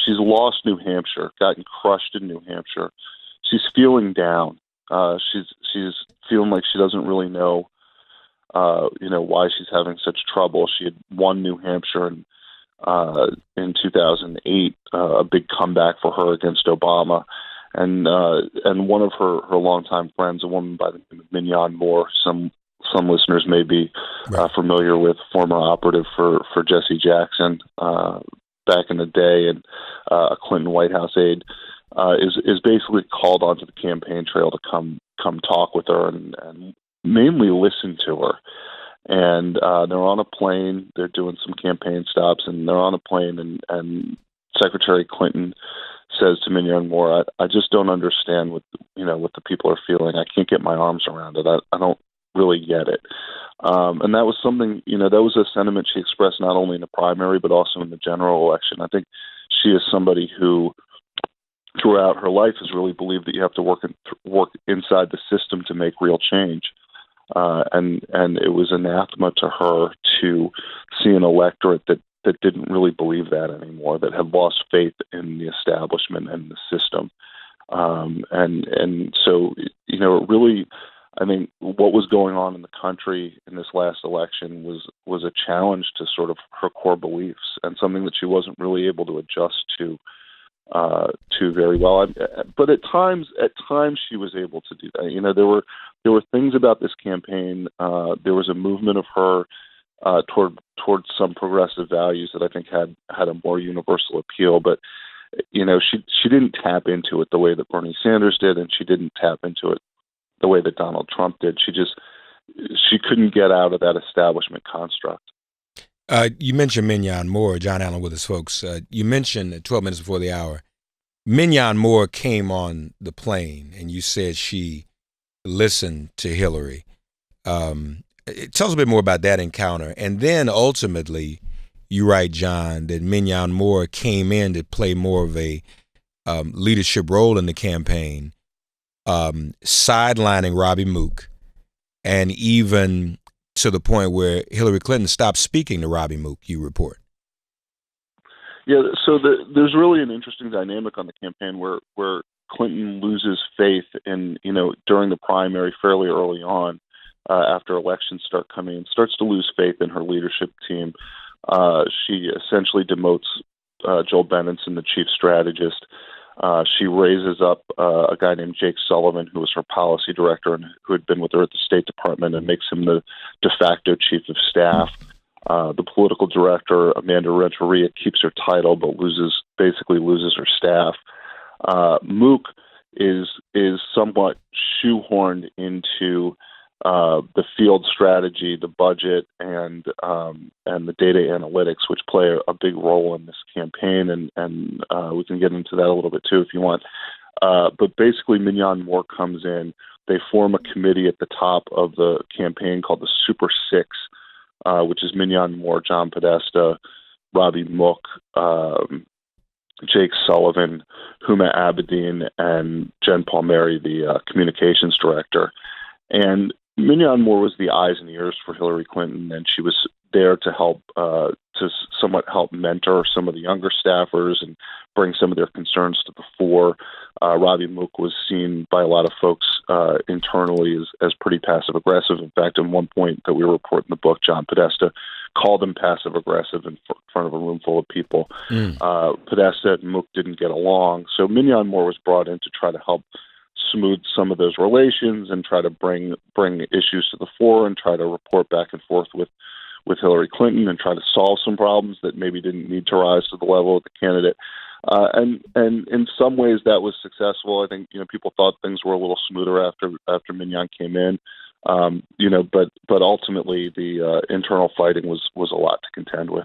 she's lost New Hampshire, gotten crushed in New Hampshire. She's feeling down. She's feeling like she doesn't really know, why she's having such trouble. She had won New Hampshire in 2008, a big comeback for her against Obama, and one of her longtime friends, a woman by the name of Minyon Moore. Some listeners may be familiar with, former operative for Jesse Jackson back in the day, and a Clinton White House aide, is basically called onto the campaign trail to come talk with her and mainly listen to her. And they're on a plane. They're doing some campaign stops, and they're on a plane. And Secretary Clinton says to Minyon Moore, "I just don't understand what the people are feeling. I can't get my arms around it. I don't really get it." And that was something, that was a sentiment she expressed not only in the primary but also in the general election. I think she is somebody who, throughout her life, has really believed that you have to work inside the system to make real change. And it was anathema to her to see an electorate that didn't really believe that anymore, that had lost faith in the establishment and the system. And so, it really, I mean, what was going on in the country in this last election was a challenge to sort of her core beliefs, and something that she wasn't really able to adjust to very well. But at times she was able to do that. There were things about this campaign. There was a movement of her towards some progressive values that I think had a more universal appeal. But she didn't tap into it the way that Bernie Sanders did, and she didn't tap into it the way that Donald Trump did. She couldn't get out of that establishment construct. You mentioned Minyon Moore, John Allen with us, folks. You mentioned 12 minutes before the hour, Minyon Moore came on the plane, and you said she listened to Hillary. Tell us a bit more about that encounter. And then ultimately, you write, John, that Minyon Moore came in to play more of a leadership role in the campaign, sidelining Robbie Mook, and even to the point where Hillary Clinton stopped speaking to Robbie Mook, you report. Yeah, so there's really an interesting dynamic on the campaign where Clinton loses faith in, during the primary fairly early on, after elections start coming in, starts to lose faith in her leadership team. She essentially demotes Joel Benenson, the chief strategist. She raises up a guy named Jake Sullivan, who was her policy director and who had been with her at the State Department, and makes him the de facto chief of staff. The political director, Amanda Renteria, keeps her title but basically loses her staff. Mook is somewhat shoehorned into the field strategy, the budget, and the data analytics, which play a big role in this campaign, and we can get into that a little bit too if you want. But basically, Minyon Moore comes in. They form a committee at the top of the campaign called the Super Six, which is Minyon Moore, John Podesta, Robbie Mook, Jake Sullivan, Huma Abedin, and Jen Palmieri, the communications director. And Minyon Moore was the eyes and ears for Hillary Clinton, and she was there to help, to somewhat help mentor some of the younger staffers and bring some of their concerns to the fore. Robbie Mook was seen by a lot of folks internally as pretty passive-aggressive. In fact, at one point that we report in the book, John Podesta called him passive-aggressive in front of a room full of people. Podesta and Mook didn't get along, so Minyon Moore was brought in to try to help smooth some of those relations and try to bring issues to the fore and try to report back and forth with Hillary Clinton and try to solve some problems that maybe didn't need to rise to the level of the candidate. And in some ways that was successful. I think, people thought things were a little smoother after Minyon came in. But ultimately the internal fighting was a lot to contend with.